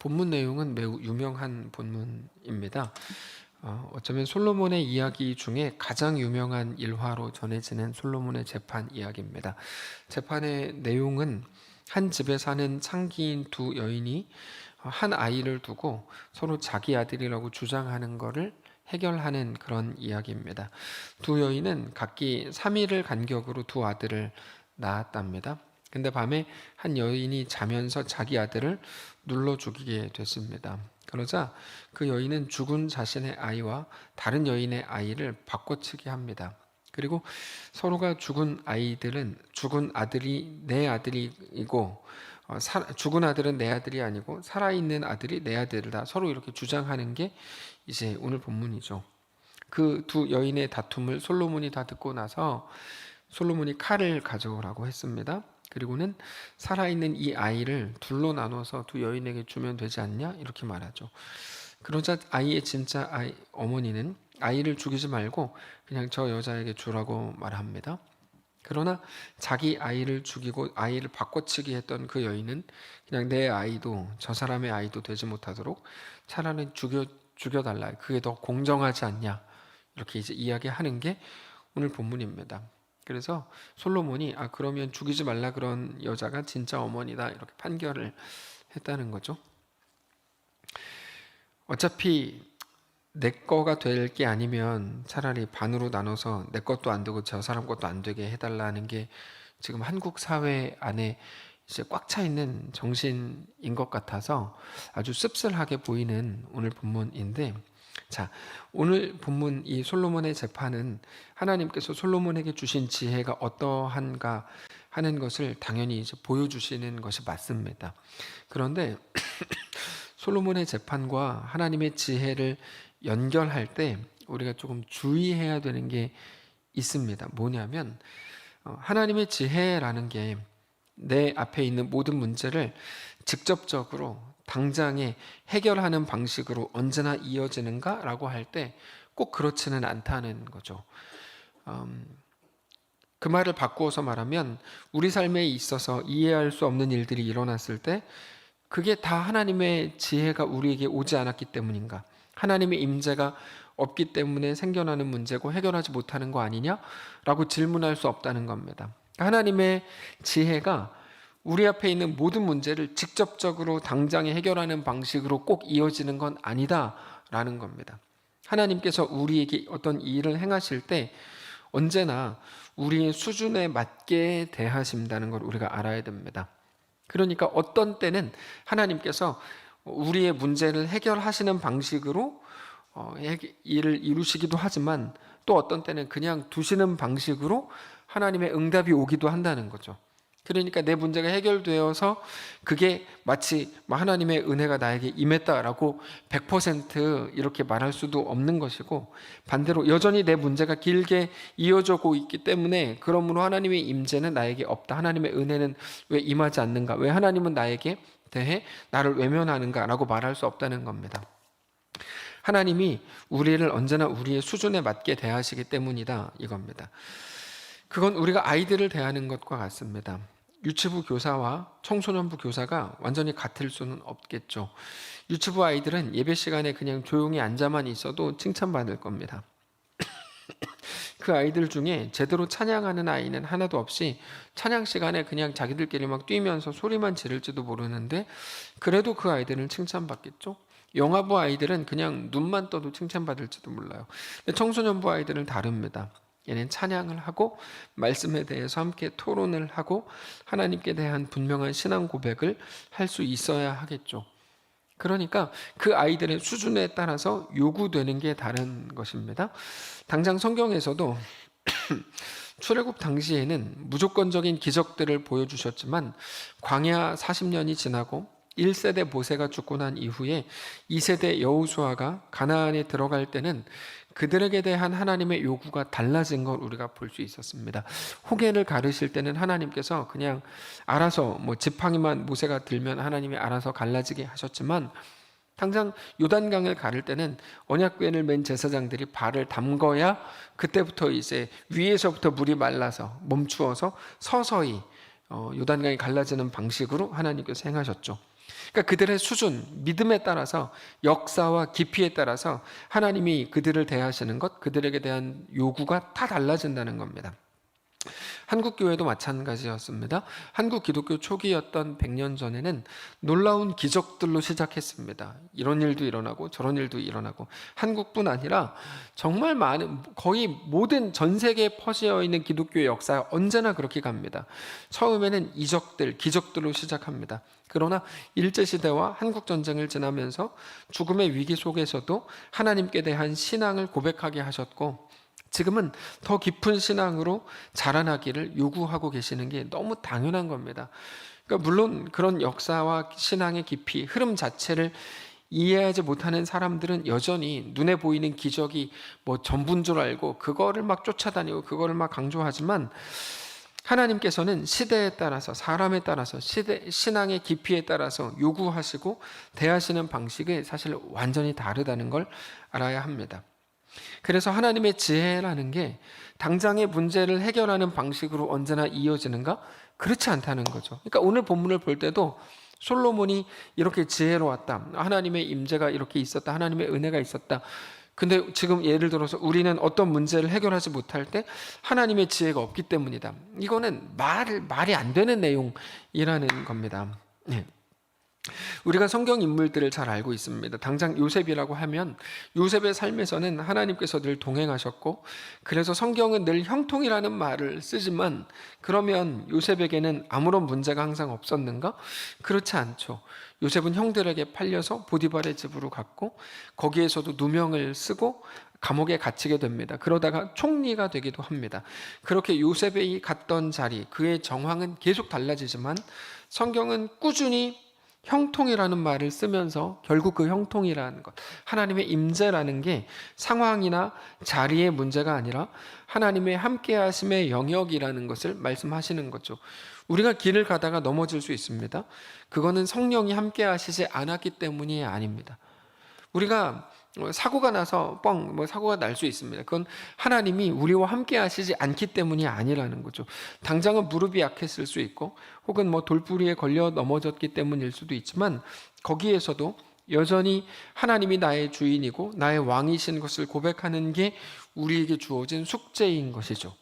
본문 내용은 매우 유명한 본문입니다. 어쩌면 솔로몬의 이야기 중에 가장 유명한 일화로 전해지는 솔로몬의 재판 이야기입니다. 재판의 내용은 한 집에 사는 창기인 두 여인이 한 아이를 두고 서로 자기 아들이라고 주장하는 것을 해결하는 그런 이야기입니다. 두 여인은 각기 3일을 간격으로 두 아들을 낳았답니다. 근데 밤에 한 여인이 자면서 자기 아들을 눌러 죽이게 됐습니다. 그러자 그 여인은 죽은 자신의 아이와 다른 여인의 아이를 바꿔치기 합니다. 그리고 서로가 죽은 아들이 내 아들이고 죽은 아들은 내 아들이 아니고 살아있는 아들이 내 아들이다. 서로 이렇게 주장하는 게 이제 오늘 본문이죠. 그 두 여인의 다툼을 솔로몬이 다 듣고 나서 솔로몬이 칼을 가져오라고 했습니다. 그리고는 살아있는 이 아이를 둘로 나눠서 두 여인에게 주면 되지 않냐? 이렇게 말하죠. 그러자 아이의 진짜 어머니는 아이를 죽이지 말고 그냥 저 여자에게 주라고 말합니다. 그러나 자기 아이를 죽이고 아이를 바꿔치기 했던 그 여인은 그냥 내 아이도 저 사람의 아이도 되지 못하도록 차라리 죽여달라. 그게 더 공정하지 않냐? 이렇게 이제 이야기하는 게 오늘 본문입니다. 그래서 솔로몬이 그러면 죽이지 말라 그런 여자가 진짜 어머니다 이렇게 판결을 했다는 거죠. 어차피 내 거가 될 게 아니면 차라리 반으로 나눠서 내 것도 안 되고 저 사람 것도 안 되게 해달라는 게 지금 한국 사회 안에 이제 꽉 차 있는 정신인 것 같아서 아주 씁쓸하게 보이는 오늘 본문인데, 자, 오늘 본문 이 솔로몬의 재판은 하나님께서 솔로몬에게 주신 지혜가 어떠한가 하는 것을 당연히 이제 보여주시는 것이 맞습니다. 그런데 솔로몬의 재판과 하나님의 지혜를 연결할 때 우리가 조금 주의해야 되는 게 있습니다. 뭐냐면 하나님의 지혜라는 게 내 앞에 있는 모든 문제를 직접적으로 당장에 해결하는 방식으로 언제나 이어지는가라고 할 때 꼭 그렇지는 않다는 거죠. 그 말을 바꾸어서 말하면 우리 삶에 있어서 이해할 수 없는 일들이 일어났을 때 그게 다 하나님의 지혜가 우리에게 오지 않았기 때문인가? 하나님의 임재가 없기 때문에 생겨나는 문제고 해결하지 못하는 거 아니냐라고 질문할 수 없다는 겁니다. 하나님의 지혜가 우리 앞에 있는 모든 문제를 직접적으로 당장에 해결하는 방식으로 꼭 이어지는 건 아니다라는 겁니다. 하나님께서 우리에게 어떤 일을 행하실 때 언제나 우리의 수준에 맞게 대하신다는 걸 우리가 알아야 됩니다. 그러니까 어떤 때는 하나님께서 우리의 문제를 해결하시는 방식으로 일을 이루시기도 하지만 또 어떤 때는 그냥 두시는 방식으로 하나님의 응답이 오기도 한다는 거죠. 그러니까 내 문제가 해결되어서 그게 마치 하나님의 은혜가 나에게 임했다라고 100% 이렇게 말할 수도 없는 것이고, 반대로 여전히 내 문제가 길게 이어져고 있기 때문에 그러므로 하나님의 임재는 나에게 없다. 하나님의 은혜는 왜 임하지 않는가? 왜 하나님은 나에게 대해 나를 외면하는가? 라고 말할 수 없다는 겁니다. 하나님이 우리를 언제나 우리의 수준에 맞게 대하시기 때문이다 이겁니다. 그건 우리가 아이들을 대하는 것과 같습니다. 유치부 교사와 청소년부 교사가 완전히 같을 수는 없겠죠. 유치부 아이들은 예배 시간에 그냥 조용히 앉아만 있어도 칭찬받을 겁니다. 그 아이들 중에 제대로 찬양하는 아이는 하나도 없이 찬양 시간에 그냥 자기들끼리 막 뛰면서 소리만 지를지도 모르는데 그래도 그 아이들은 칭찬받겠죠. 영아부 아이들은 그냥 눈만 떠도 칭찬받을지도 몰라요. 근데 청소년부 아이들은 다릅니다. 얘는 찬양을 하고 말씀에 대해서 함께 토론을 하고 하나님께 대한 분명한 신앙 고백을 할 수 있어야 하겠죠. 그러니까 그 아이들의 수준에 따라서 요구되는 게 다른 것입니다. 당장 성경에서도 출애굽 당시에는 무조건적인 기적들을 보여주셨지만 광야 40년이 지나고 1세대 모세가 죽고 난 이후에 2세대 여호수아가 가나안에 들어갈 때는 그들에게 대한 하나님의 요구가 달라진 걸 우리가 볼 수 있었습니다. 호계를 가르실 때는 하나님께서 그냥 알아서 지팡이만 모세가 들면 하나님이 알아서 갈라지게 하셨지만, 당장 요단강을 가를 때는 언약궤를 맨 제사장들이 발을 담궈야 그때부터 이제 위에서부터 물이 말라서 멈추어서 서서히 요단강이 갈라지는 방식으로 하나님께서 행하셨죠. 그러니까 그들의 수준, 믿음에 따라서, 역사와 깊이에 따라서 하나님이 그들을 대하시는 것, 그들에게 대한 요구가 다 달라진다는 겁니다. 한국 교회도 마찬가지였습니다. 한국 기독교 초기였던 100년 전에는 놀라운 기적들로 시작했습니다. 이런 일도 일어나고 저런 일도 일어나고, 한국뿐 아니라 정말 많은, 거의 모든 전 세계에 퍼져 있는 기독교의 역사가 언제나 그렇게 갑니다. 처음에는 이적들, 기적들로 시작합니다. 그러나 일제시대와 한국전쟁을 지나면서 죽음의 위기 속에서도 하나님께 대한 신앙을 고백하게 하셨고, 지금은 더 깊은 신앙으로 자라나기를 요구하고 계시는 게 너무 당연한 겁니다. 그러니까 물론 그런 역사와 신앙의 깊이, 흐름 자체를 이해하지 못하는 사람들은 여전히 눈에 보이는 기적이 뭐 전부인 줄 알고 그거를 막 쫓아다니고 그거를 막 강조하지만, 하나님께서는 시대에 따라서, 사람에 따라서, 신앙의 깊이에 따라서 요구하시고 대하시는 방식이 사실 완전히 다르다는 걸 알아야 합니다. 그래서 하나님의 지혜라는 게 당장의 문제를 해결하는 방식으로 언제나 이어지는가? 그렇지 않다는 거죠. 그러니까 오늘 본문을 볼 때도 솔로몬이 이렇게 지혜로웠다, 하나님의 임재가 이렇게 있었다, 하나님의 은혜가 있었다. 근데 지금 예를 들어서 우리는 어떤 문제를 해결하지 못할 때 하나님의 지혜가 없기 때문이다. 이거는 말이 안 되는 내용이라는 겁니다. 네. 우리가 성경 인물들을 잘 알고 있습니다. 당장 요셉이라고 하면 요셉의 삶에서는 하나님께서 늘 동행하셨고, 그래서 성경은 늘 형통이라는 말을 쓰지만, 그러면 요셉에게는 아무런 문제가 항상 없었는가? 그렇지 않죠. 요셉은 형들에게 팔려서 보디발의 집으로 갔고, 거기에서도 누명을 쓰고 감옥에 갇히게 됩니다. 그러다가 총리가 되기도 합니다. 그렇게 요셉이 갔던 자리, 그의 정황은 계속 달라지지만 성경은 꾸준히 형통이라는 말을 쓰면서 결국 그 형통이라는 것, 하나님의 임재라는 게 상황이나 자리의 문제가 아니라 하나님의 함께하심의 영역이라는 것을 말씀하시는 거죠. 우리가 길을 가다가 넘어질 수 있습니다. 그거는 성령이 함께하시지 않았기 때문이 아닙니다. 우리가 사고가 나서 사고가 날 수 있습니다. 그건 하나님이 우리와 함께 하시지 않기 때문이 아니라는 거죠. 당장은 무릎이 약했을 수 있고, 혹은 돌부리에 걸려 넘어졌기 때문일 수도 있지만, 거기에서도 여전히 하나님이 나의 주인이고 나의 왕이신 것을 고백하는 게 우리에게 주어진 숙제인 것이죠.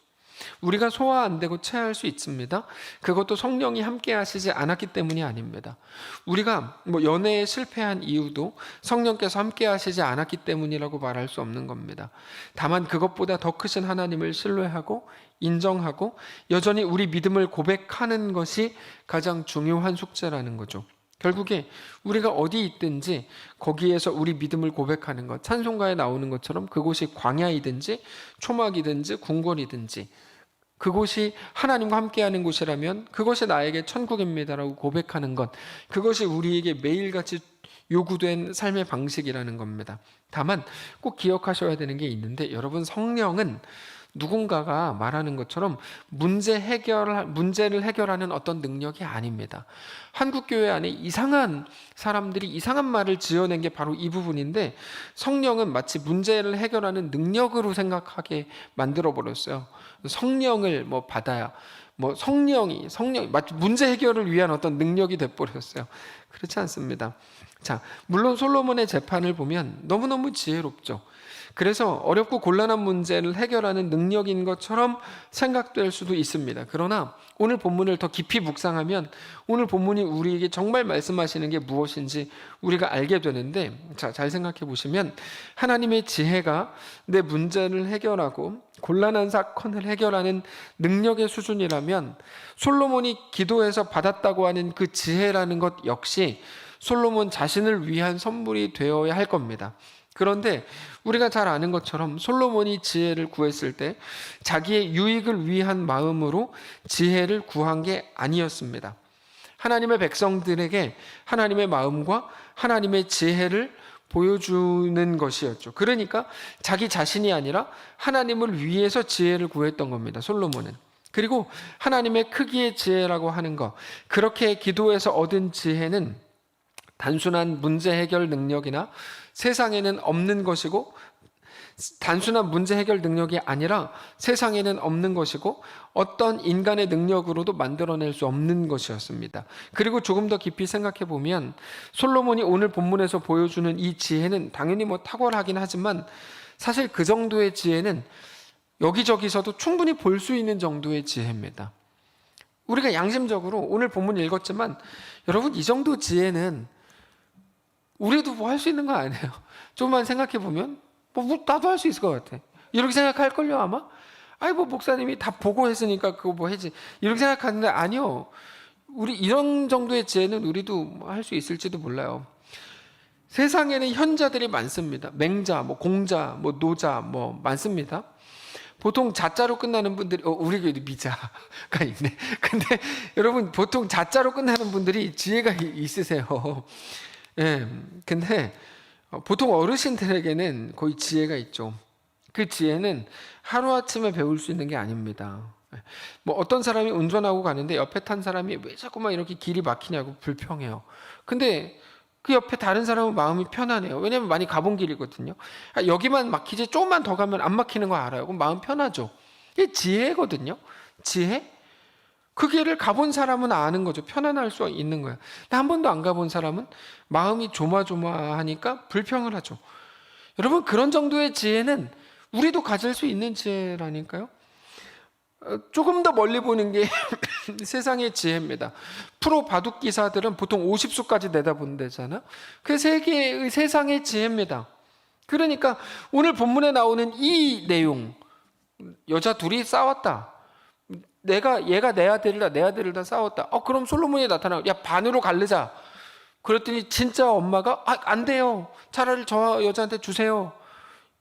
우리가 소화 안 되고 체할 수 있습니다. 그것도 성령이 함께 하시지 않았기 때문이 아닙니다. 우리가 연애에 실패한 이유도 성령께서 함께 하시지 않았기 때문이라고 말할 수 없는 겁니다. 다만 그것보다 더 크신 하나님을 신뢰하고 인정하고 여전히 우리 믿음을 고백하는 것이 가장 중요한 숙제라는 거죠. 결국에 우리가 어디 있든지 거기에서 우리 믿음을 고백하는 것, 찬송가에 나오는 것처럼 그곳이 광야이든지 초막이든지 궁궐이든지 그곳이 하나님과 함께하는 곳이라면 그것이 나에게 천국입니다라고 고백하는 것, 그것이 우리에게 매일같이 요구된 삶의 방식이라는 겁니다. 다만 꼭 기억하셔야 되는 게 있는데, 여러분, 성령은 누군가가 말하는 것처럼 문제를 해결하는 어떤 능력이 아닙니다. 한국교회 안에 이상한 사람들이 이상한 말을 지어낸 게 바로 이 부분인데, 성령은 마치 문제를 해결하는 능력으로 생각하게 만들어버렸어요. 성령을 받아야 성령 마치 문제 해결을 위한 어떤 능력이 돼버렸어요. 그렇지 않습니다. 자, 물론 솔로몬의 재판을 보면 너무너무 지혜롭죠. 그래서 어렵고 곤란한 문제를 해결하는 능력인 것처럼 생각될 수도 있습니다. 그러나 오늘 본문을 더 깊이 묵상하면 오늘 본문이 우리에게 정말 말씀하시는 게 무엇인지 우리가 알게 되는데, 자, 잘 생각해 보시면 하나님의 지혜가 내 문제를 해결하고 곤란한 사건을 해결하는 능력의 수준이라면, 솔로몬이 기도해서 받았다고 하는 그 지혜라는 것 역시 솔로몬 자신을 위한 선물이 되어야 할 겁니다. 그런데 우리가 잘 아는 것처럼 솔로몬이 지혜를 구했을 때 자기의 유익을 위한 마음으로 지혜를 구한 게 아니었습니다. 하나님의 백성들에게 하나님의 마음과 하나님의 지혜를 보여주는 것이었죠. 그러니까 자기 자신이 아니라 하나님을 위해서 지혜를 구했던 겁니다, 솔로몬은. 그리고 하나님의 크기의 지혜라고 하는 것, 그렇게 기도해서 얻은 지혜는 단순한 문제 해결 능력이나 세상에는 없는 것이고 단순한 문제 해결 능력이 아니라 세상에는 없는 것이고 어떤 인간의 능력으로도 만들어낼 수 없는 것이었습니다. 그리고 조금 더 깊이 생각해 보면 솔로몬이 오늘 본문에서 보여주는 이 지혜는 당연히 탁월하긴 하지만 사실 그 정도의 지혜는 여기저기서도 충분히 볼 수 있는 정도의 지혜입니다. 우리가 양심적으로 오늘 본문 읽었지만 여러분, 이 정도 지혜는 우리도 할 수 있는 거 아니에요. 조금만 생각해 보면 나도 할 수 있을 것 같아. 이렇게 생각할걸요 아마? 목사님이 다 보고 했으니까 그거 해지. 이렇게 생각하는데 아니요. 우리 이런 정도의 지혜는 우리도 할 수 있을지도 몰라요. 세상에는 현자들이 많습니다. 맹자, 공자, 노자 많습니다. 보통 자자로 끝나는 분들이 우리 교회도 미자가 있네. 근데 여러분, 보통 자자로 끝나는 분들이 지혜가 있으세요. 예. 근데 보통 어르신들에게는 거의 지혜가 있죠. 그 지혜는 하루아침에 배울 수 있는 게 아닙니다. 어떤 사람이 운전하고 가는데 옆에 탄 사람이 왜 자꾸만 이렇게 길이 막히냐고 불평해요. 근데 그 옆에 다른 사람은 마음이 편하네요. 왜냐면 많이 가본 길이거든요. 여기만 막히지 조금만 더 가면 안 막히는 거 알아요. 그럼 마음 편하죠. 이게 지혜거든요. 지혜? 그 길을 가본 사람은 아는 거죠. 편안할 수 있는 거예요. 근데 한 번도 안 가본 사람은 마음이 조마조마하니까 불평을 하죠. 여러분, 그런 정도의 지혜는 우리도 가질 수 있는 지혜라니까요. 조금 더 멀리 보는 게 세상의 지혜입니다. 프로 바둑 기사들은 보통 50수까지 내다본다잖아요. 그 세상의 지혜입니다. 그러니까 오늘 본문에 나오는 이 내용, 여자 둘이 싸웠다. 얘가 내 아들을 다 싸웠다. 그럼 솔로몬이 나타나고, 야, 반으로 갈르자. 그랬더니 진짜 엄마가 안 돼요. 차라리 저 여자한테 주세요.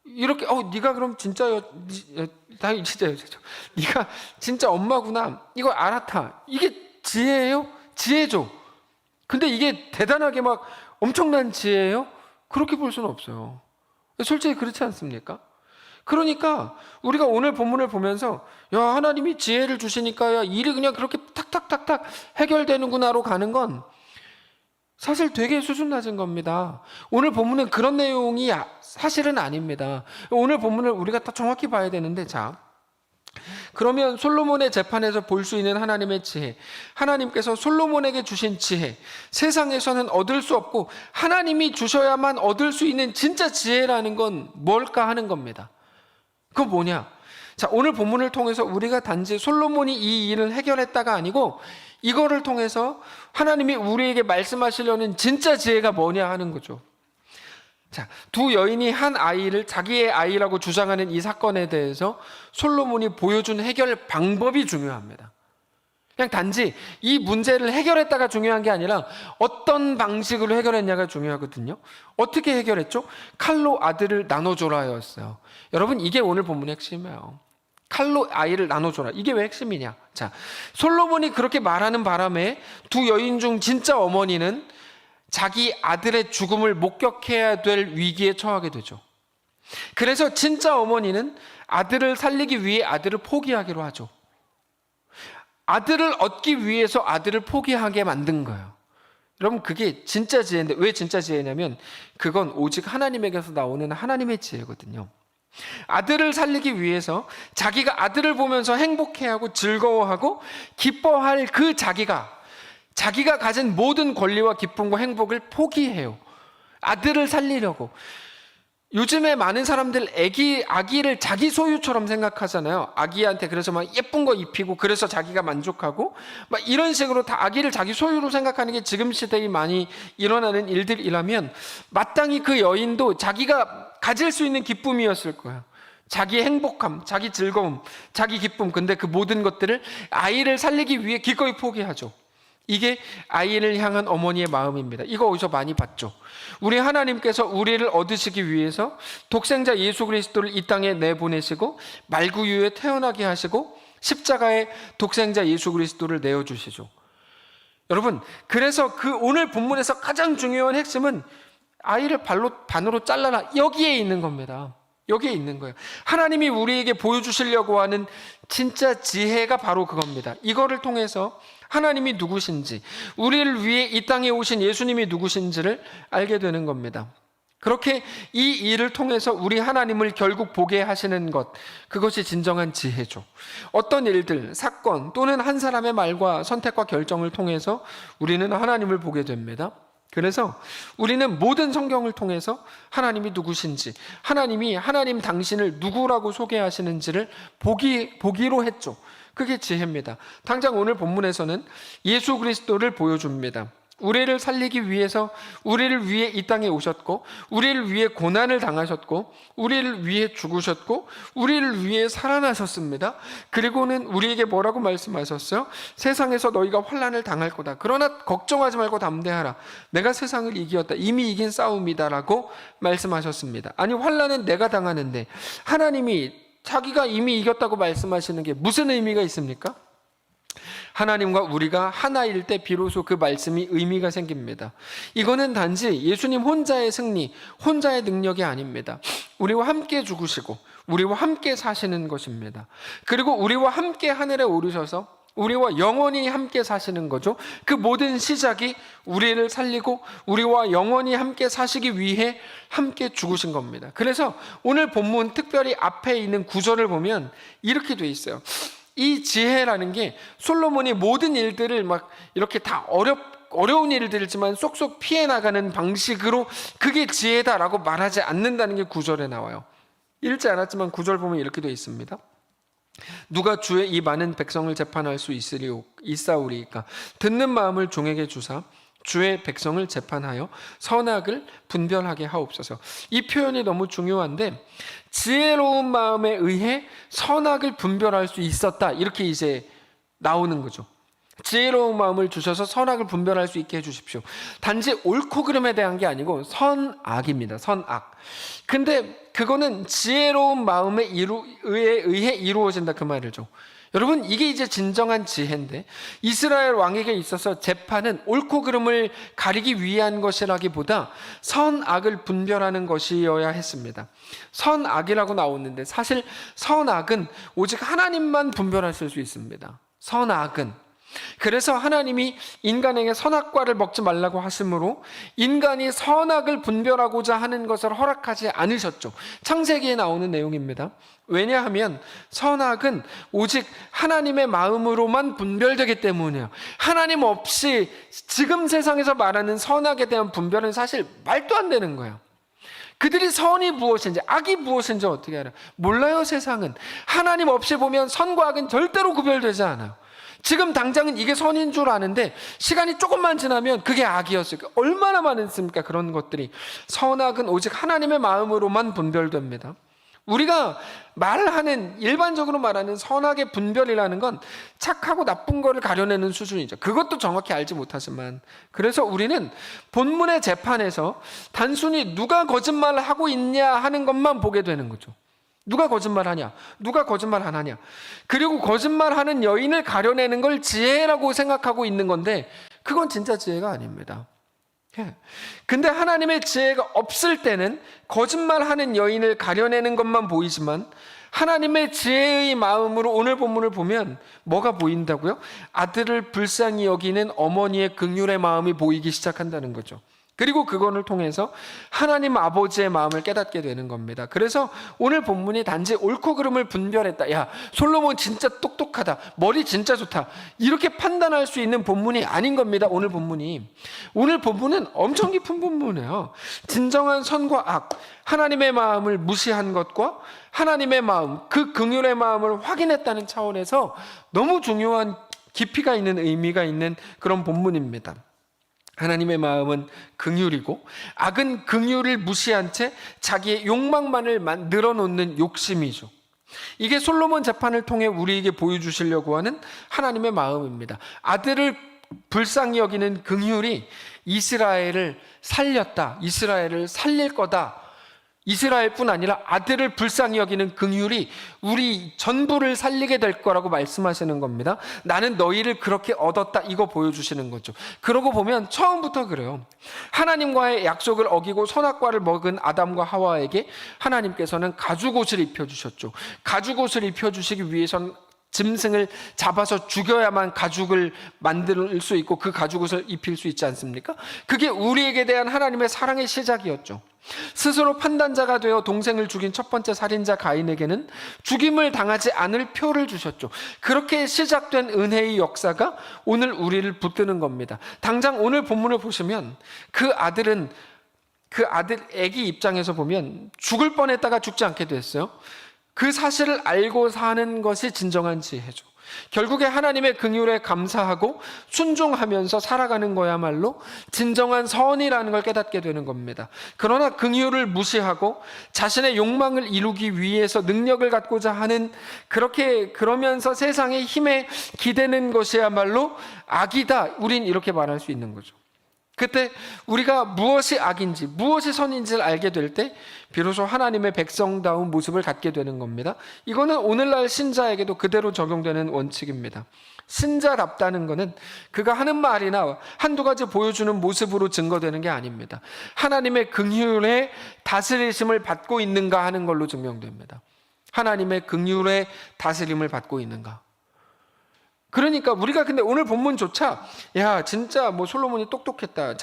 이렇게 네가 그럼 진짜 진짜 여자죠. 네가 진짜 엄마구나. 이거 알았다. 이게 지혜예요? 지혜죠. 근데 이게 대단하게 엄청난 지혜예요? 그렇게 볼 수는 없어요. 솔직히 그렇지 않습니까? 그러니까 우리가 오늘 본문을 보면서 하나님이 지혜를 주시니까 일이 그냥 그렇게 탁탁탁탁 해결되는구나로 가는 건 사실 되게 수준 낮은 겁니다. 오늘 본문은 그런 내용이 사실은 아닙니다. 오늘 본문을 우리가 더 정확히 봐야 되는데, 그러면 솔로몬의 재판에서 볼 수 있는 하나님의 지혜, 하나님께서 솔로몬에게 주신 지혜, 세상에서는 얻을 수 없고 하나님이 주셔야만 얻을 수 있는 진짜 지혜라는 건 뭘까 하는 겁니다. 그건 뭐냐? 오늘 본문을 통해서 우리가 단지 솔로몬이 이 일을 해결했다가 아니고 이거를 통해서 하나님이 우리에게 말씀하시려는 진짜 지혜가 뭐냐 하는 거죠. 두 여인이 한 아이를 자기의 아이라고 주장하는 이 사건에 대해서 솔로몬이 보여준 해결 방법이 중요합니다. 그냥 단지 이 문제를 해결했다가 중요한 게 아니라 어떤 방식으로 해결했냐가 중요하거든요. 어떻게 해결했죠? 칼로 아들을 나눠줘라였어요. 여러분, 이게 오늘 본문의 핵심이에요. 칼로 아이를 나눠줘라. 이게 왜 핵심이냐? 솔로몬이 그렇게 말하는 바람에 두 여인 중 진짜 어머니는 자기 아들의 죽음을 목격해야 될 위기에 처하게 되죠. 그래서 진짜 어머니는 아들을 살리기 위해 아들을 포기하기로 하죠. 아들을 얻기 위해서 아들을 포기하게 만든 거예요. 여러분, 그게 진짜 지혜인데, 왜 진짜 지혜냐면 그건 오직 하나님에게서 나오는 하나님의 지혜거든요. 아들을 살리기 위해서 자기가 아들을 보면서 행복해하고 즐거워하고 기뻐할 그 자기가 가진 모든 권리와 기쁨과 행복을 포기해요. 아들을 살리려고. 요즘에 많은 사람들 아기를 자기 소유처럼 생각하잖아요. 아기한테 그래서 예쁜 거 입히고 그래서 자기가 만족하고 이런 식으로 다 아기를 자기 소유로 생각하는 게 지금 시대에 많이 일어나는 일들이라면 마땅히 그 여인도 자기가 가질 수 있는 기쁨이었을 거예요. 자기의 행복함, 자기 즐거움, 자기 기쁨. 근데 그 모든 것들을 아이를 살리기 위해 기꺼이 포기하죠. 이게 아이를 향한 어머니의 마음입니다. 이거 어디서 많이 봤죠? 우리 하나님께서 우리를 얻으시기 위해서 독생자 예수 그리스도를 이 땅에 내보내시고 말구유에 태어나게 하시고 십자가에 독생자 예수 그리스도를 내어주시죠. 여러분, 그래서 그 오늘 본문에서 가장 중요한 핵심은 아이를 반으로 잘라라. 여기에 있는 겁니다. 여기에 있는 거예요. 하나님이 우리에게 보여주시려고 하는 진짜 지혜가 바로 그겁니다. 이거를 통해서 하나님이 누구신지, 우리를 위해 이 땅에 오신 예수님이 누구신지를 알게 되는 겁니다. 그렇게 이 일을 통해서 우리 하나님을 결국 보게 하시는 것, 그것이 진정한 지혜죠. 어떤 일들, 사건 또는 한 사람의 말과 선택과 결정을 통해서 우리는 하나님을 보게 됩니다. 그래서 우리는 모든 성경을 통해서 하나님이 누구신지, 하나님 당신을 누구라고 소개하시는지를 보기로 했죠. 그게 지혜입니다. 당장 오늘 본문에서는 예수 그리스도를 보여줍니다. 우리를 살리기 위해서 우리를 위해 이 땅에 오셨고, 우리를 위해 고난을 당하셨고, 우리를 위해 죽으셨고, 우리를 위해 살아나셨습니다. 그리고는 우리에게 뭐라고 말씀하셨어요? 세상에서 너희가 환난을 당할 거다. 그러나 걱정하지 말고 담대하라. 내가 세상을 이기었다. 이미 이긴 싸움이다 라고 말씀하셨습니다. 아니, 환난은 내가 당하는데 하나님이 자기가 이미 이겼다고 말씀하시는 게 무슨 의미가 있습니까? 하나님과 우리가 하나일 때 비로소 그 말씀이 의미가 생깁니다. 이거는 단지 예수님 혼자의 승리, 혼자의 능력이 아닙니다. 우리와 함께 죽으시고 우리와 함께 사시는 것입니다. 그리고 우리와 함께 하늘에 오르셔서 우리와 영원히 함께 사시는 거죠. 그 모든 시작이 우리를 살리고 우리와 영원히 함께 사시기 위해 함께 죽으신 겁니다. 그래서 오늘 본문 특별히 앞에 있는 구절을 보면 이렇게 돼 있어요. 이 지혜라는 게 솔로몬이 모든 일들을 막 이렇게 다 어려운 일들이지만 쏙쏙 피해 나가는 방식으로 그게 지혜다라고 말하지 않는다는 게 9절에 나와요. 읽지 않았지만 9절 보면 이렇게 되어 있습니다. 누가 주의 이 많은 백성을 재판할 수 있사오리이까? 듣는 마음을 종에게 주사 주의 백성을 재판하여 선악을 분별하게 하옵소서. 이 표현이 너무 중요한데, 지혜로운 마음에 의해 선악을 분별할 수 있었다, 이렇게 이제 나오는 거죠. 지혜로운 마음을 주셔서 선악을 분별할 수 있게 해주십시오. 단지 옳고 그름에 대한 게 아니고 선악입니다. 선악. 근데 그거는 지혜로운 마음에 의해 이루어진다, 그 말이죠. 여러분, 이게 이제 진정한 지혜인데, 이스라엘 왕에게 있어서 재판은 옳고 그름을 가리기 위한 것이라기보다 선악을 분별하는 것이어야 했습니다. 선악이라고 나오는데 사실 선악은 오직 하나님만 분별하실 수 있습니다. 선악은. 그래서 하나님이 인간에게 선악과를 먹지 말라고 하심으로 인간이 선악을 분별하고자 하는 것을 허락하지 않으셨죠. 창세기에 나오는 내용입니다. 왜냐하면 선악은 오직 하나님의 마음으로만 분별되기 때문이에요. 하나님 없이 지금 세상에서 말하는 선악에 대한 분별은 사실 말도 안 되는 거예요. 그들이 선이 무엇인지 악이 무엇인지 어떻게 알아요? 몰라요. 세상은 하나님 없이 보면 선과 악은 절대로 구별되지 않아요. 지금 당장은 이게 선인 줄 아는데 시간이 조금만 지나면 그게 악이었을까? 얼마나 많습니까? 그런 것들이. 선악은 오직 하나님의 마음으로만 분별됩니다. 우리가 일반적으로 말하는 선악의 분별이라는 건 착하고 나쁜 거를 가려내는 수준이죠. 그것도 정확히 알지 못하지만, 그래서 우리는 본문의 재판에서 단순히 누가 거짓말을 하고 있냐 하는 것만 보게 되는 거죠. 누가 거짓말하냐? 누가 거짓말 안 하냐? 그리고 거짓말하는 여인을 가려내는 걸 지혜라고 생각하고 있는 건데 그건 진짜 지혜가 아닙니다. 근데 하나님의 지혜가 없을 때는 거짓말하는 여인을 가려내는 것만 보이지만 하나님의 지혜의 마음으로 오늘 본문을 보면 뭐가 보인다고요? 아들을 불쌍히 여기는 어머니의 긍휼의 마음이 보이기 시작한다는 거죠. 그리고 그것을 통해서 하나님 아버지의 마음을 깨닫게 되는 겁니다. 그래서 오늘 본문이 단지 옳고 그름을 분별했다. 야, 솔로몬 진짜 똑똑하다. 머리 진짜 좋다. 이렇게 판단할 수 있는 본문이 아닌 겁니다. 오늘 본문이. 오늘 본문은 엄청 깊은 본문이에요. 진정한 선과 악, 하나님의 마음을 무시한 것과 하나님의 마음, 그 긍휼의 마음을 확인했다는 차원에서 너무 중요한 깊이가 있는 의미가 있는 그런 본문입니다. 하나님의 마음은 긍휼이고 악은 긍휼을 무시한 채 자기의 욕망만을 늘어놓는 욕심이죠. 이게 솔로몬 재판을 통해 우리에게 보여주시려고 하는 하나님의 마음입니다. 아들을 불쌍히 여기는 긍휼이 이스라엘을 살렸다. 이스라엘을 살릴 거다. 이스라엘뿐 아니라 아들을 불쌍히 여기는 긍휼이 우리 전부를 살리게 될 거라고 말씀하시는 겁니다. 나는 너희를 그렇게 얻었다, 이거 보여주시는 거죠. 그러고 보면 처음부터 그래요. 하나님과의 약속을 어기고 선악과를 먹은 아담과 하와에게 하나님께서는 가죽옷을 입혀주셨죠. 가죽옷을 입혀주시기 위해선 짐승을 잡아서 죽여야만 가죽을 만들 수 있고 그 가죽옷을 입힐 수 있지 않습니까? 그게 우리에게 대한 하나님의 사랑의 시작이었죠. 스스로 판단자가 되어 동생을 죽인 첫 번째 살인자 가인에게는 죽임을 당하지 않을 표를 주셨죠. 그렇게 시작된 은혜의 역사가 오늘 우리를 붙드는 겁니다. 당장 오늘 본문을 보시면 그 아들 애기 입장에서 보면 죽을 뻔했다가 죽지 않게 됐어요. 그 사실을 알고 사는 것이 진정한 지혜죠. 결국에 하나님의 긍휼에 감사하고 순종하면서 살아가는 거야말로 진정한 선이라는 걸 깨닫게 되는 겁니다. 그러나 긍휼을 무시하고 자신의 욕망을 이루기 위해서 능력을 갖고자 하는 그러면서 세상의 힘에 기대는 것이야말로 악이다. 우린 이렇게 말할 수 있는 거죠. 그때 우리가 무엇이 악인지 무엇이 선인지를 알게 될 때 비로소 하나님의 백성다운 모습을 갖게 되는 겁니다. 이거는 오늘날 신자에게도 그대로 적용되는 원칙입니다. 신자답다는 것은 그가 하는 말이나 한두 가지 보여주는 모습으로 증거되는 게 아닙니다. 하나님의 긍휼의 다스리심을 받고 있는가 하는 걸로 증명됩니다. 하나님의 긍휼의 다스림을 받고 있는가. 그러니까 우리가 근데 오늘 본문조차 야 진짜 뭐 솔로몬이 똑똑했다,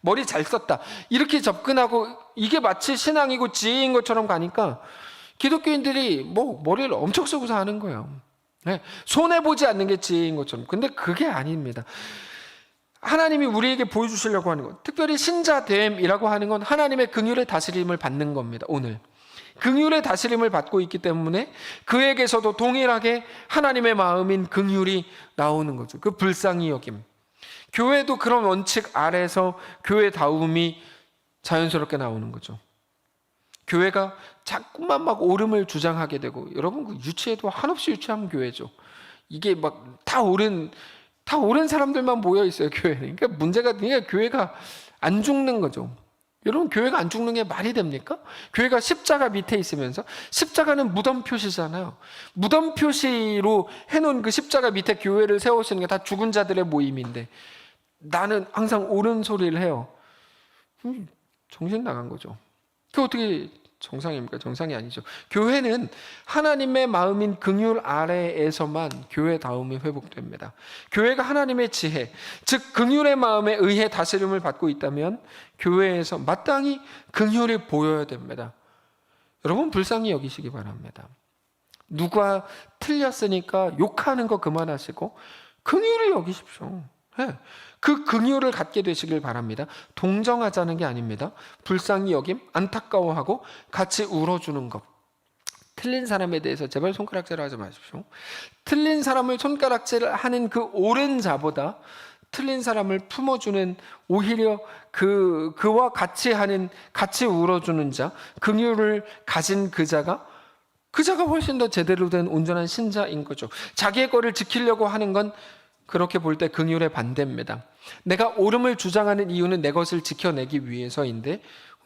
머리 잘 썼다 이렇게 접근하고 이게 마치 신앙이고 지혜인 것처럼 가니까 기독교인들이 뭐 머리를 엄청 쓰고 사는 거예요. 네, 손해보지 않는 게 지혜인 것처럼. 근데 그게 아닙니다. 하나님이 우리에게 보여주시려고 하는 것, 특별히 신자됨이라고 하는 건 하나님의 긍휼의 다스림을 받는 겁니다. 오늘 긍휼의 다스림을 받고 있기 때문에 그에게서도 동일하게 하나님의 마음인 긍휼이 나오는 거죠. 그 불쌍히 여김. 교회도 그런 원칙 아래서 교회다움이 자연스럽게 나오는 거죠. 교회가 자꾸만 막 옳음을 주장하게 되고, 여러분 그 유치해도 한없이 유치한 교회죠. 이게 막 다 옳은 사람들만 모여 있어요, 교회는. 그러니까 문제가 교회가 안 죽는 거죠. 여러분 교회가 안 죽는 게 말이 됩니까? 교회가 십자가 밑에 있으면서, 십자가는 무덤 표시잖아요. 무덤 표시로 해놓은 그 십자가 밑에 교회를 세우시는 게 다 죽은 자들의 모임인데 나는 항상 옳은 소리를 해요. 정신 나간 거죠. 그게 어떻게 정상입니까? 정상이 아니죠. 교회는 하나님의 마음인 긍휼 아래에서만 교회다움이 회복됩니다. 교회가 하나님의 지혜, 즉 긍휼의 마음에 의해 다스림을 받고 있다면 교회에서 마땅히 긍휼이 보여야 됩니다. 여러분 불쌍히 여기시기 바랍니다. 누가 틀렸으니까 욕하는 거 그만하시고 긍휼히 여기십시오. 네. 그 긍휼을 갖게 되시길 바랍니다. 동정하자는 게 아닙니다. 불쌍히 여김, 안타까워하고 같이 울어주는 것. 틀린 사람에 대해서 제발 손가락질을 하지 마십시오. 틀린 사람을 손가락질을 하는 그 옳은 자보다 틀린 사람을 품어주는, 오히려 그와 같이 울어주는 자, 긍휼을 가진 그 자가 훨씬 더 제대로 된 온전한 신자인 거죠. 자기의 거를 지키려고 하는 건 그렇게 볼 때 긍휼의 반대입니다. 내가 옳음을 주장하는 이유는 내 것을 지켜내기 위해서인데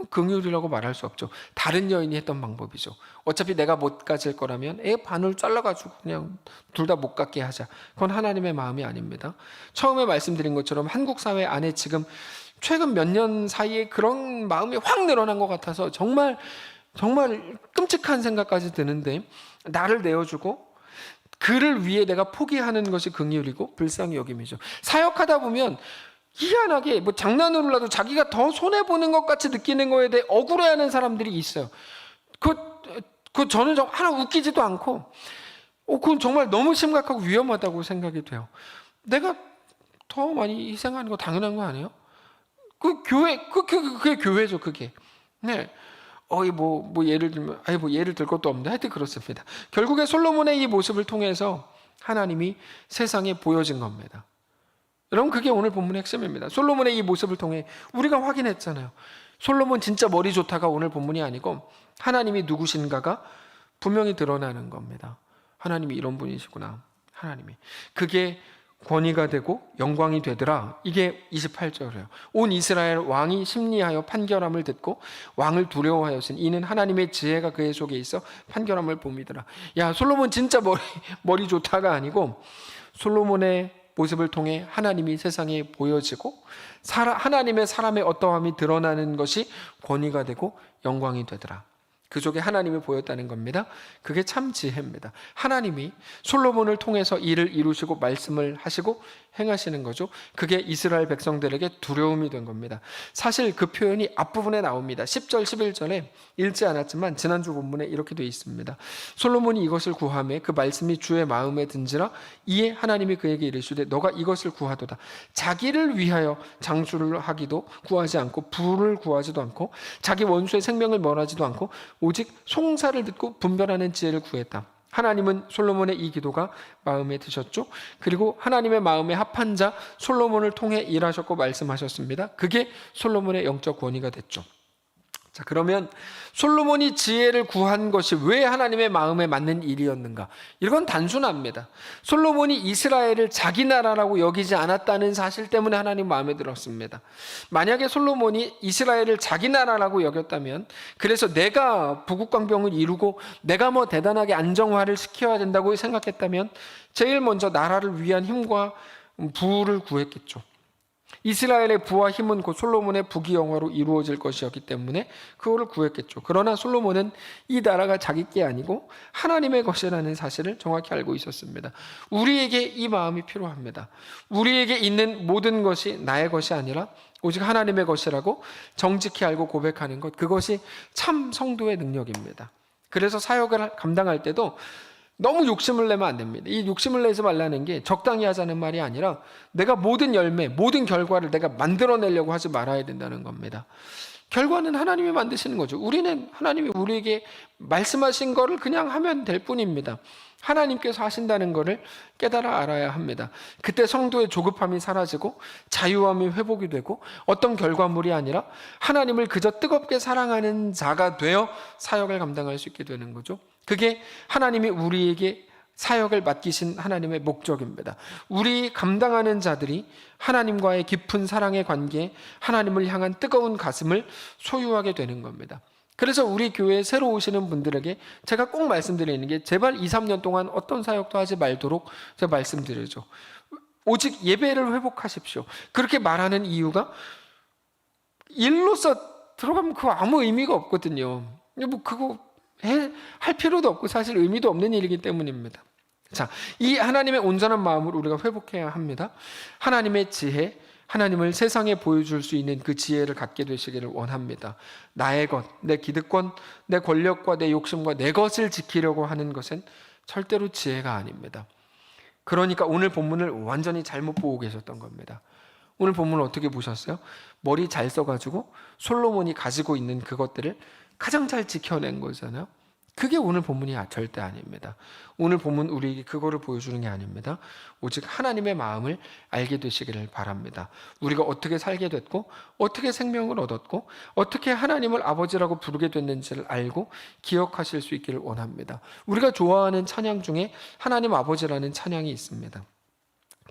긍휼이라고 말할 수 없죠. 다른 여인이 했던 방법이죠. 어차피 내가 못 가질 거라면 애 반을 잘라가지고 그냥 둘 다 못 갖게 하자. 그건 하나님의 마음이 아닙니다. 처음에 말씀드린 것처럼 한국 사회 안에 지금 최근 몇 년 사이에 그런 마음이 확 늘어난 것 같아서 정말 끔찍한 생각까지 드는데, 나를 내어주고 그를 위해 내가 포기하는 것이 긍휼이고 불쌍히 여김이죠. 사역하다 보면 희한하게 뭐 장난으로라도 자기가 더 손해보는 것 같이 느끼는 거에 대해 억울해하는 사람들이 있어요. 저는 하나 웃기지도 않고 그건 정말 너무 심각하고 위험하다고 생각이 돼요. 내가 더 많이 희생하는 거 당연한 거 아니에요? 그게 교회죠, 그게. 네. 예를 들면, 예를 들 것도 없는데 하여튼 그렇습니다. 결국에 솔로몬의 이 모습을 통해서 하나님이 세상에 보여진 겁니다. 여러분, 그게 오늘 본문의 핵심입니다. 솔로몬의 이 모습을 통해 우리가 확인했잖아요. 솔로몬 진짜 머리 좋다가 오늘 본문이 아니고 하나님이 누구신가가 분명히 드러나는 겁니다. 하나님이 이런 분이시구나. 하나님이. 그게 권위가 되고 영광이 되더라. 이게 28절이에요. 온 이스라엘 왕이 심리하여 판결함을 듣고 왕을 두려워하였으니 이는 하나님의 지혜가 그의 속에 있어 판결함을 봅니더라. 야, 솔로몬 진짜 머리 좋다가 아니고 솔로몬의 모습을 통해 하나님이 세상에 보여지고 하나님의 사람의 어떠함이 드러나는 것이 권위가 되고 영광이 되더라. 그 속에 하나님이 보였다는 겁니다. 그게 참 지혜입니다. 하나님이 솔로몬을 통해서 일을 이루시고 말씀을 하시고 행하시는 거죠. 그게 이스라엘 백성들에게 두려움이 된 겁니다. 사실 그 표현이 앞부분에 나옵니다. 10절, 11절에 읽지 않았지만 지난주 본문에 이렇게 되어 있습니다. 솔로몬이 이것을 구하매 그 말씀이 주의 마음에 든지라 이에 하나님이 그에게 이르시되 너가 이것을 구하도다. 자기를 위하여 장수를 하기도 구하지 않고 부를 구하지도 않고 자기 원수의 생명을 멀하지도 않고 오직 송사를 듣고 분별하는 지혜를 구했다. 하나님은 솔로몬의 이 기도가 마음에 드셨죠. 그리고 하나님의 마음에 합한 자 솔로몬을 통해 일하셨고 말씀하셨습니다. 그게 솔로몬의 영적 권위가 됐죠. 자, 그러면 솔로몬이 지혜를 구한 것이 왜 하나님의 마음에 맞는 일이었는가? 이건 단순합니다. 솔로몬이 이스라엘을 자기 나라라고 여기지 않았다는 사실 때문에 하나님 마음에 들었습니다. 만약에 솔로몬이 이스라엘을 자기 나라라고 여겼다면, 그래서 내가 부국강병을 이루고 내가 뭐 대단하게 안정화를 시켜야 된다고 생각했다면 제일 먼저 나라를 위한 힘과 부를 구했겠죠. 이스라엘의 부와 힘은 곧 솔로몬의 부귀영화로 이루어질 것이었기 때문에 그거를 구했겠죠. 그러나 솔로몬은 이 나라가 자기 게 아니고 하나님의 것이라는 사실을 정확히 알고 있었습니다. 우리에게 이 마음이 필요합니다. 우리에게 있는 모든 것이 나의 것이 아니라 오직 하나님의 것이라고 정직히 알고 고백하는 것, 그것이 참 성도의 능력입니다. 그래서 사역을 감당할 때도 너무 욕심을 내면 안 됩니다. 이 욕심을 내지 말라는 게 적당히 하자는 말이 아니라 내가 모든 열매, 모든 결과를 내가 만들어내려고 하지 말아야 된다는 겁니다. 결과는 하나님이 만드시는 거죠. 우리는 하나님이 우리에게 말씀하신 거를 그냥 하면 될 뿐입니다. 하나님께서 하신다는 것을 깨달아 알아야 합니다. 그때 성도의 조급함이 사라지고 자유함이 회복이 되고 어떤 결과물이 아니라 하나님을 그저 뜨겁게 사랑하는 자가 되어 사역을 감당할 수 있게 되는 거죠. 그게 하나님이 우리에게 사역을 맡기신 하나님의 목적입니다. 우리 감당하는 자들이 하나님과의 깊은 사랑의 관계에 하나님을 향한 뜨거운 가슴을 소유하게 되는 겁니다. 그래서 우리 교회에 새로 오시는 분들에게 제가 꼭 말씀드리는 게 제발 2, 3년 동안 어떤 사역도 하지 말도록 제가 말씀드리죠. 오직 예배를 회복하십시오. 그렇게 말하는 이유가 일로서 들어가면 그거 아무 의미가 없거든요. 뭐 그거 할 필요도 없고 사실 의미도 없는 일이기 때문입니다. 자, 이 하나님의 온전한 마음을 우리가 회복해야 합니다. 하나님의 지혜, 하나님을 세상에 보여줄 수 있는 그 지혜를 갖게 되시기를 원합니다. 나의 것, 내 기득권, 내 권력과 내 욕심과 내 것을 지키려고 하는 것은 절대로 지혜가 아닙니다. 그러니까 오늘 본문을 완전히 잘못 보고 계셨던 겁니다. 오늘 본문을 어떻게 보셨어요? 머리 잘 써가지고 솔로몬이 가지고 있는 그것들을 가장 잘 지켜낸 거잖아요. 그게 오늘 본문이 절대 아닙니다. 오늘 본문 우리에게 그거를 보여주는 게 아닙니다. 오직 하나님의 마음을 알게 되시기를 바랍니다. 우리가 어떻게 살게 됐고 어떻게 생명을 얻었고 어떻게 하나님을 아버지라고 부르게 됐는지를 알고 기억하실 수 있기를 원합니다. 우리가 좋아하는 찬양 중에 하나님 아버지라는 찬양이 있습니다.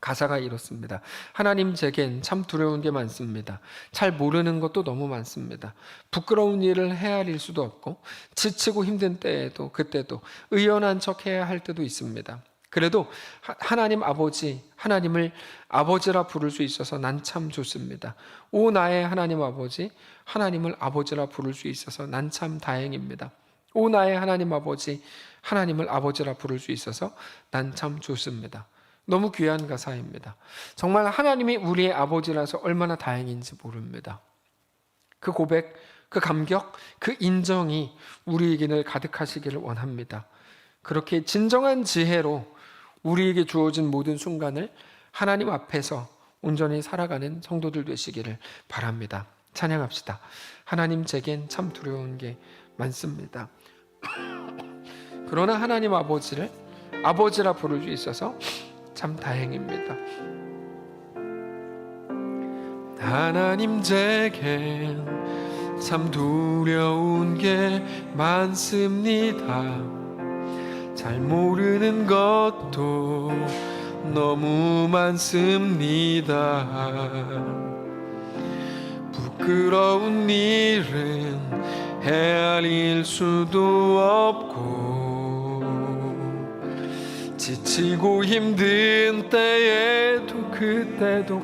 가사가 이렇습니다. 하나님 제겐 참 두려운 게 많습니다. 잘 모르는 것도 너무 많습니다. 부끄러운 일을 헤아릴 수도 없고 지치고 힘든 때에도 그때도 의연한 척 해야 할 때도 있습니다. 그래도 하나님 아버지, 하나님을 아버지라 부를 수 있어서 난 참 좋습니다. 오 나의 하나님 아버지, 하나님을 아버지라 부를 수 있어서 난 참 다행입니다. 오 나의 하나님 아버지, 하나님을 아버지라 부를 수 있어서 난 참 좋습니다. 너무 귀한 가사입니다. 정말 하나님이 우리의 아버지라서 얼마나 다행인지 모릅니다. 그 고백, 그 감격, 그 인정이 우리에게 늘 가득하시기를 원합니다. 그렇게 진정한 지혜로 우리에게 주어진 모든 순간을 하나님 앞에서 온전히 살아가는 성도들 되시기를 바랍니다. 찬양합시다. 하나님 제겐 참 두려운 게 많습니다. 그러나 하나님 아버지를 아버지라 부를 수 있어서 참 다행입니다. 하나님 제겐 참 두려운 게 많습니다. 잘 모르는 것도 너무 많습니다. 부끄러운 일은 헤아릴 수도 없고 지치고 힘든 때에도 그때도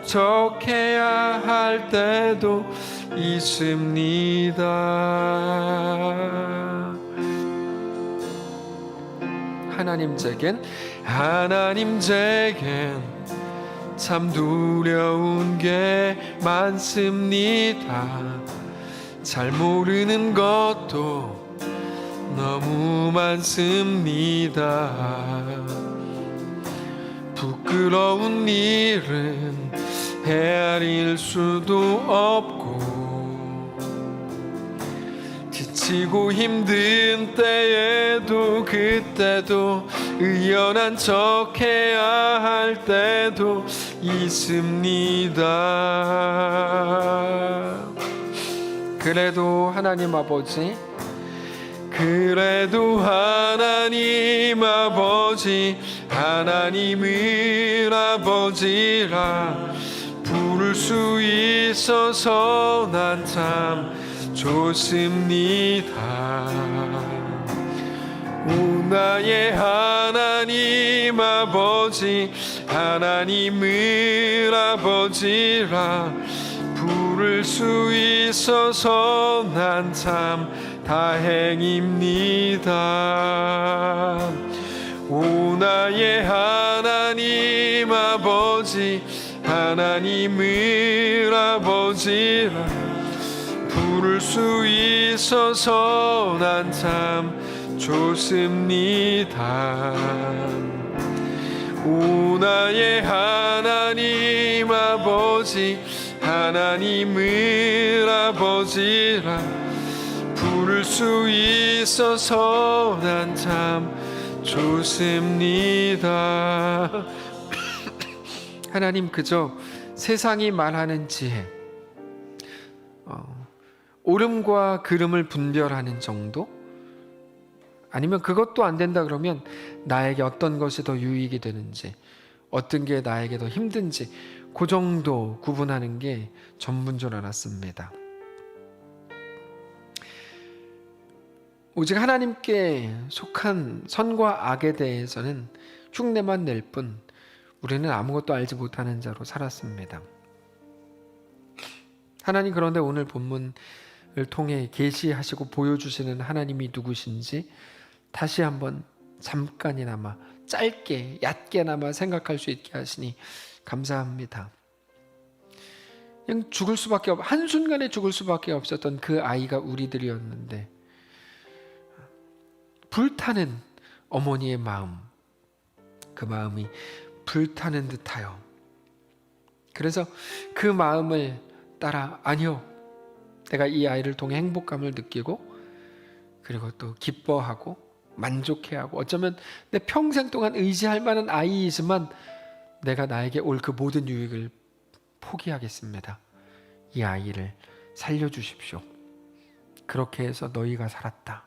척해야 할 때도 있습니다. 하나님 제겐 참 두려운 게 많습니다. 잘 모르는 것도 너무 많습니다. 부끄러운 일은 헤아릴 수도 없고, 지치고 힘든 때에도 그때도 의연한 척해야 할 때도 있습니다. 그래도 하나님 아버지, 하나님을 아버지라 부를 수 있어서 난 참 좋습니다. 오 나의 하나님 아버지, 하나님을 아버지라 부를 수 있어서 난 참 다행입니다. 오 나의 하나님 아버지, 하나님을 아버지라 부를 수 있어서 난 참 좋습니다. 오 나의 하나님 아버지, 하나님을 아버지라 부를 수 있어서 난 참 좋습니다. 하나님, 그저 세상이 말하는 지혜, 옳음과 그름을 분별하는 정도? 아니면 그것도 안 된다 그러면 나에게 어떤 것이 더 유익이 되는지, 어떤 게 나에게 더 힘든지 그 정도 구분하는 게 전부인 줄 알았습니다. 오직 하나님께 속한 선과 악에 대해서는 흉내만 낼 뿐 우리는 아무것도 알지 못하는 자로 살았습니다. 하나님, 그런데 오늘 본문을 통해 계시하시고 보여주시는 하나님이 누구신지 다시 한번 잠깐이나마 짧게 얕게나마 생각할 수 있게 하시니 감사합니다. 그냥 한순간에 죽을 수밖에 없었던 그 아이가 우리들이었는데, 불타는 어머니의 마음, 그 마음이 불타는 듯하여, 그래서 그 마음을 따라 아니요, 내가 이 아이를 통해 행복감을 느끼고 그리고 또 기뻐하고 만족해하고 어쩌면 내 평생 동안 의지할 만한 아이이지만 내가 나에게 올 그 모든 유익을 포기하겠습니다. 이 아이를 살려주십시오. 그렇게 해서 너희가 살았다.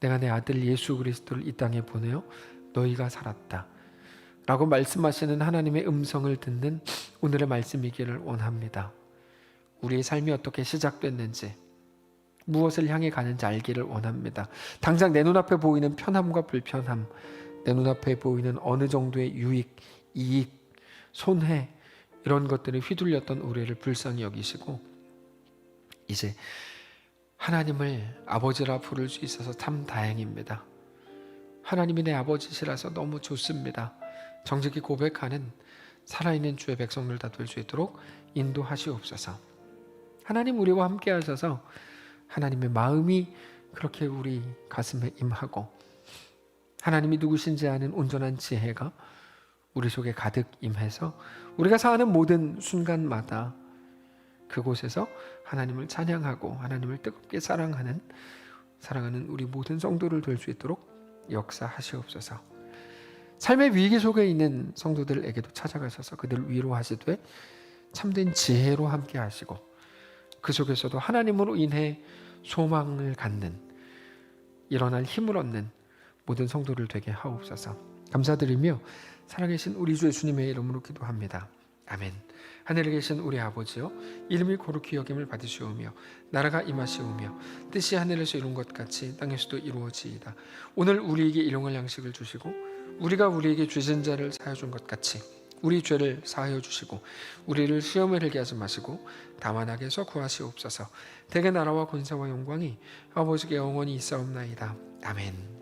내가 내 아들 예수 그리스도를 이 땅에 보내어 너희가 살았다 라고 말씀하시는 하나님의 음성을 듣는 오늘의 말씀이기를 원합니다. 우리의 삶이 어떻게 시작됐는지, 무엇을 향해 가는지 알기를 원합니다. 당장 내 눈앞에 보이는 편함과 불편함, 내 눈앞에 보이는 어느 정도의 유익, 이익, 손해, 이런 것들을 휘둘렸던 우리를 불쌍히 여기시고 이제 하나님을 아버지라 부를 수 있어서 참 다행입니다. 하나님이 내 아버지시라서 너무 좋습니다. 정직히 고백하는 살아있는 주의 백성들 다 될 수 있도록 인도하시옵소서. 하나님, 우리와 함께 하셔서 하나님의 마음이 그렇게 우리 가슴에 임하고 하나님이 누구신지 아는 온전한 지혜가 우리 속에 가득 임해서 우리가 사는 모든 순간마다 그곳에서 하나님을 찬양하고 하나님을 뜨겁게 사랑하는 우리 모든 성도를 될 수 있도록 역사하시옵소서. 삶의 위기 속에 있는 성도들에게도 찾아가셔서 그들을 위로하시되 참된 지혜로 함께 하시고 그 속에서도 하나님으로 인해 소망을 갖는, 일어날 힘을 얻는 모든 성도를 되게 하옵소서. 감사드리며 살아계신 우리 주 예수님의 이름으로 기도합니다. 아멘. 하늘에 계신 우리 아버지여, 이름이 거룩히 여김을 받으시오며 나라가 임하시오며 뜻이 하늘에서 이룬 것 같이 땅에서도 이루어지이다. 오늘 우리에게 일용할 양식을 주시고 우리가 우리에게 죄진 자를 사하여 준 것 같이 우리 죄를 사하여 주시고 우리를 시험에 들게 하지 마시고 다만 악에서 구하시옵소서. 대개 나라와 권세와 영광이 아버지께 영원히 있사옵나이다. 아멘.